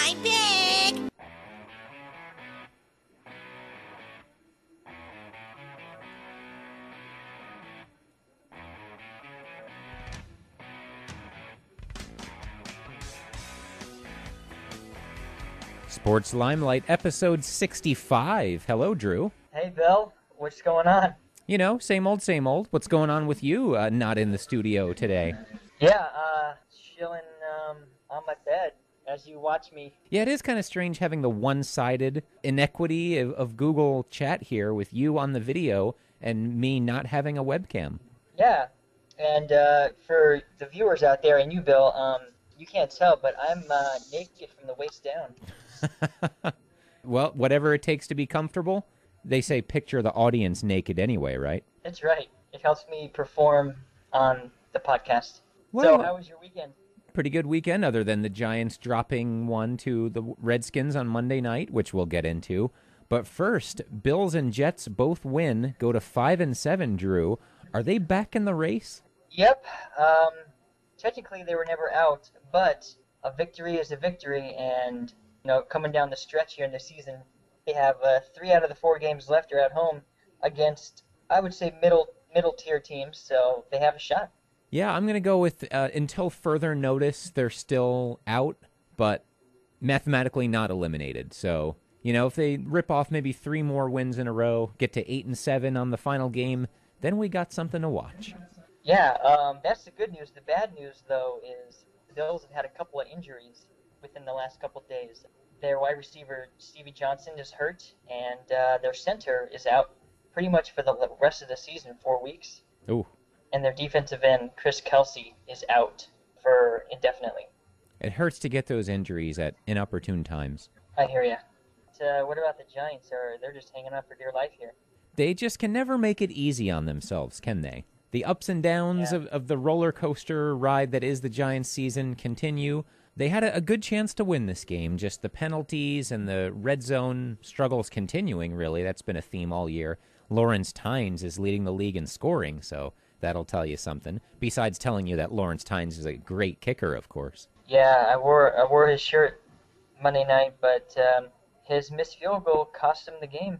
my pick! Sports Limelight, episode 65. Hello, Drew. Hey, Bill. What's going on? You know, same old, same old. What's going on with you not in the studio today? Yeah, chilling on my bed as you watch me. Yeah, it is kind of strange having the one-sided inequity of Google Chat here with you on the video and me not having a webcam. Yeah, and for the viewers out there and you, Bill, you can't tell, but I'm naked from the waist down. Well, whatever it takes to be comfortable. They say picture the audience naked anyway, right? That's right. It helps me perform on the podcast. Well, so, how was your weekend? Pretty good weekend, other than the Giants dropping one to the Redskins on Monday night, which we'll get into. But first, Bills and Jets both win, go to 5-7, Drew. Are they back in the race? Yep. Technically, they were never out, but a victory is a victory, and coming down the stretch here in the season, they have 3 out of the 4 games left are at home against, I would say, middle tier teams, so they have a shot. Yeah, I'm going to go with until further notice, they're still out, but mathematically not eliminated. So, if they rip off maybe 3 more wins in a row, get to 8-7 on the final game, then we got something to watch. Yeah, that's the good news. The bad news, though, is the Bills have had a couple of injuries within the last couple of days. Their wide receiver, Stevie Johnson, is hurt, and their center is out pretty much for the rest of the season, 4 weeks. Ooh. And their defensive end, Chris Kelsey, is out for indefinitely. It hurts to get those injuries at inopportune times. I hear ya. What about the Giants? They're just hanging on for dear life here. They just can never make it easy on themselves, can they? The ups and downs of the roller coaster ride that is the Giants season continue. They had a good chance to win this game, just the penalties and the red zone struggles continuing, really. That's been a theme all year. Lawrence Tynes is leading the league in scoring, so that'll tell you something. Besides telling you that Lawrence Tynes is a great kicker, of course. Yeah, I wore his shirt Monday night, but his missed field goal cost him the game.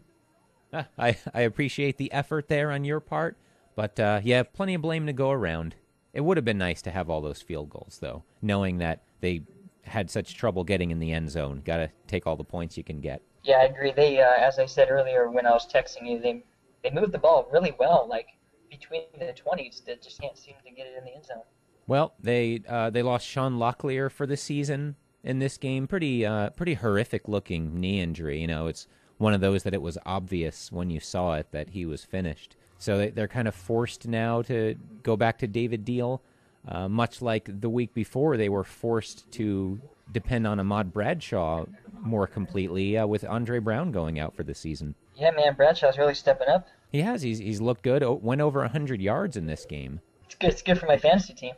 I appreciate the effort there on your part, but yeah, plenty of blame to go around. It would have been nice to have all those field goals, though, knowing that they had such trouble getting in the end zone. Got to take all the points you can get. Yeah, I agree. They, as I said earlier when I was texting you, they moved the ball really well, like between the 20s. That just can't seem to get it in the end zone. Well, they lost Sean Locklear for the season in this game. Pretty horrific looking knee injury. It's one of those that it was obvious when you saw it that he was finished. So they're kind of forced now to go back to David Deal, much like the week before they were forced to depend on Ahmad Bradshaw more completely with Andre Brown going out for the season. Yeah, man, Bradshaw's really stepping up. He has. He's looked good. Went over 100 yards in this game. It's good for my fantasy team.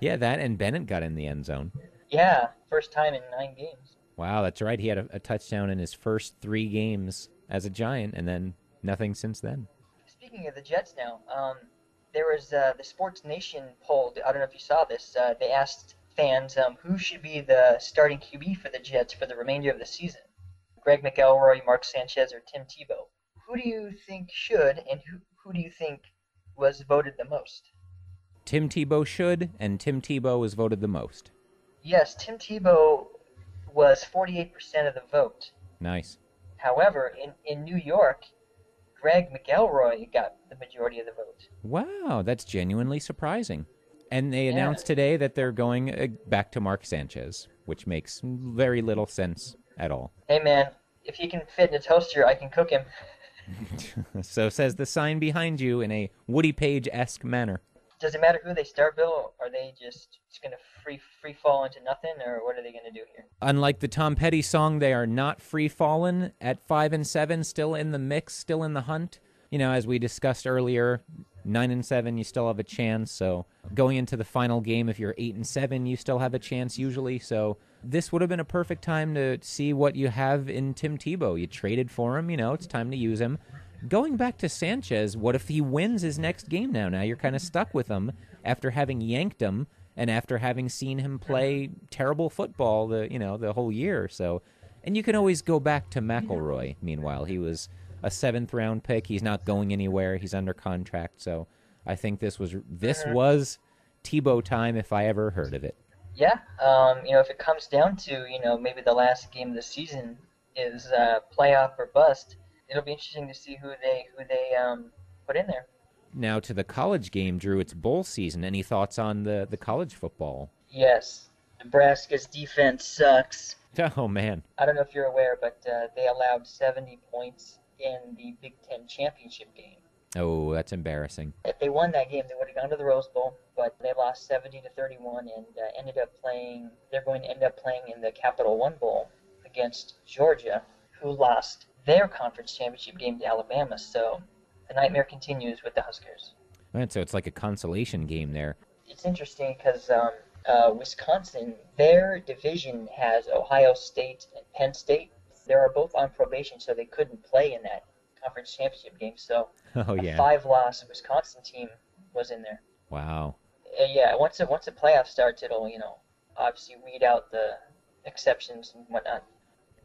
Yeah, that and Bennett got in the end zone. Yeah, first time in 9 games. Wow, that's right. He had a touchdown in his first 3 games as a Giant, and then nothing since then. Speaking of the Jets now, there was the Sports Nation poll. I don't know if you saw this. They asked fans who should be the starting QB for the Jets for the remainder of the season. Greg McElroy, Mark Sanchez, or Tim Tebow. Who do you think should, and who do you think was voted the most? Tim Tebow should, and Tim Tebow was voted the most. Yes, Tim Tebow was 48% of the vote. Nice. However, in New York, Greg McElroy got the majority of the vote. Wow, that's genuinely surprising. And they announced today that they're going back to Mark Sanchez, which makes very little sense at all. Hey, man, if he can fit in a toaster, I can cook him. So says the sign behind you in a Woody Page-esque manner. Does it matter who they start, Bill? Are they just going to free fall into nothing, or what are they going to do here? Unlike the Tom Petty song, they are not free fallen at 5-7, still in the mix, still in the hunt. As we discussed earlier, 9-7, you still have a chance. So going into the final game, if you're 8-7, you still have a chance usually. So this would have been a perfect time to see what you have in Tim Tebow. You traded for him, it's time to use him. Going back to Sanchez, what if he wins his next game now? Now you're kind of stuck with him after having yanked him and after having seen him play terrible football the whole year. So, and you can always go back to McElroy. Meanwhile, he was a 7th-round pick. He's not going anywhere. He's under contract. So I think this was Tebow time if I ever heard of it. Yeah, if it comes down to, maybe the last game of the season is playoff or bust, it'll be interesting to see who they put in there. Now to the college game, Drew. It's bowl season. Any thoughts on the college football? Yes, Nebraska's defense sucks. Oh, man. I don't know if you're aware, but they allowed 70 points in the Big Ten championship game. Oh, that's embarrassing. If they won that game, they would have gone to the Rose Bowl, but they lost 70-31 and they're going to end up playing in the Capital One Bowl against Georgia, who lost their conference championship game to Alabama. So the nightmare continues with the Huskers. Right, so it's like a consolation game there. It's interesting because Wisconsin, their division has Ohio State and Penn State. They are both on probation, so they couldn't play in that conference championship game. So a 5-loss Wisconsin team was in there. Wow. Yeah, once the playoffs starts, it'll, obviously weed out the exceptions and whatnot.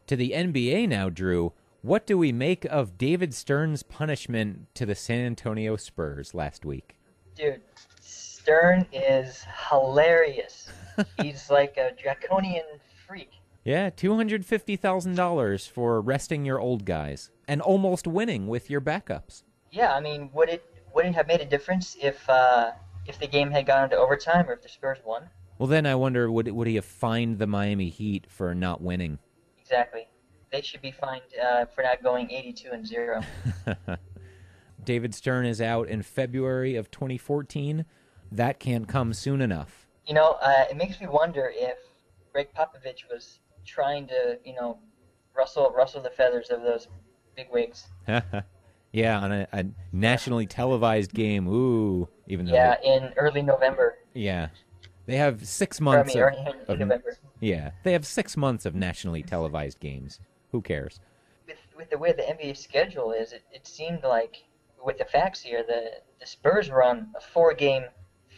To the NBA now, Drew. What do we make of David Stern's punishment to the San Antonio Spurs last week? Dude, Stern is hilarious. He's like a draconian freak. Yeah, $250,000 for resting your old guys and almost winning with your backups. Yeah, I mean, would it have made a difference if the game had gone into overtime or if the Spurs won? Well, then I wonder, would he have fined the Miami Heat for not winning? Exactly. They should be fined for not going 82-0. David Stern is out in February of 2014. That can't come soon enough. It makes me wonder if Greg Popovich was trying to, rustle the feathers of those bigwigs. Yeah, on a nationally televised game. Ooh, even though in early November. Yeah, they have 6 months. In November. Yeah, they have 6 months of nationally televised games. Who cares? With the way the NBA schedule is, it seemed like with the facts here, the Spurs were on a 4-game,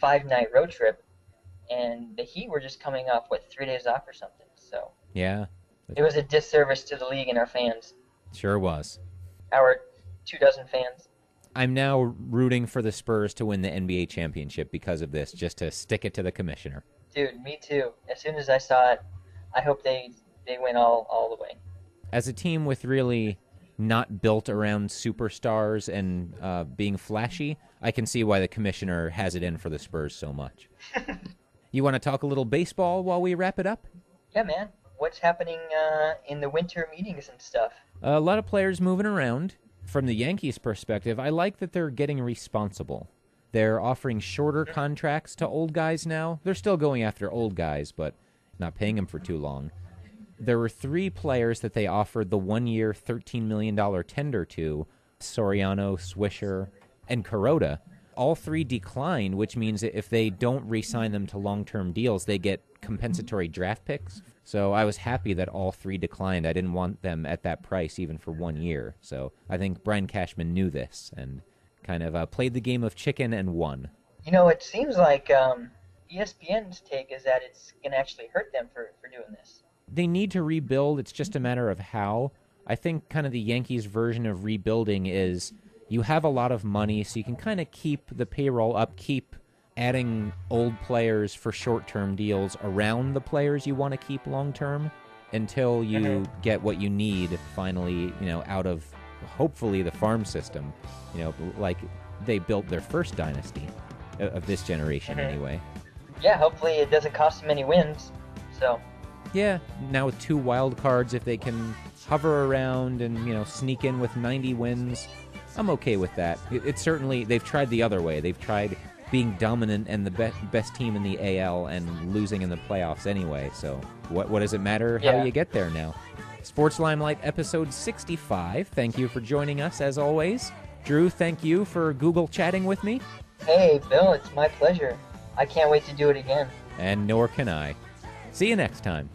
5-night road trip, and the Heat were just coming off 3 days off or something. So yeah, it was a disservice to the league and our fans. Sure was. Our 24 fans. I'm now rooting for the Spurs to win the NBA championship because of this, just to stick it to the commissioner. Dude, me too. As soon as I saw it, I hope they win all the way. As a team with really not built around superstars and being flashy, I can see why the commissioner has it in for the Spurs so much. You want to talk a little baseball while we wrap it up? Yeah, man. What's happening in the winter meetings and stuff? A lot of players moving around. From the Yankees' perspective, I like that they're getting responsible. They're offering shorter contracts to old guys now. They're still going after old guys, but not paying them for too long. There were 3 players that they offered the 1-year, $13 million tender to, Soriano, Swisher, and Kuroda. All 3 declined, which means that if they don't re-sign them to long-term deals, they get compensatory draft picks. So I was happy that all 3 declined. I didn't want them at that price even for 1 year. So I think Brian Cashman knew this and kind of played the game of chicken and won. It seems like ESPN's take is that it's going to actually hurt them for doing this. They need to rebuild. It's just a matter of how. I think kind of the Yankees' version of rebuilding is you have a lot of money, so you can kind of keep the payroll up, keep adding old players for short-term deals around the players you want to keep long-term until you get what you need finally, out of hopefully the farm system, like they built their first dynasty of this generation anyway. Yeah, hopefully it doesn't cost them any wins. So yeah, now with 2 wild cards, if they can hover around and sneak in with 90 wins, I'm okay with that. It's certainly, they've tried the other way. They've tried being dominant and the best team in the AL and losing in the playoffs anyway. So what does it matter how you get there now? Sports Limelight episode 65. Thank you for joining us as always. Drew, thank you for Google chatting with me. Hey, Bill, it's my pleasure. I can't wait to do it again. And nor can I. See you next time.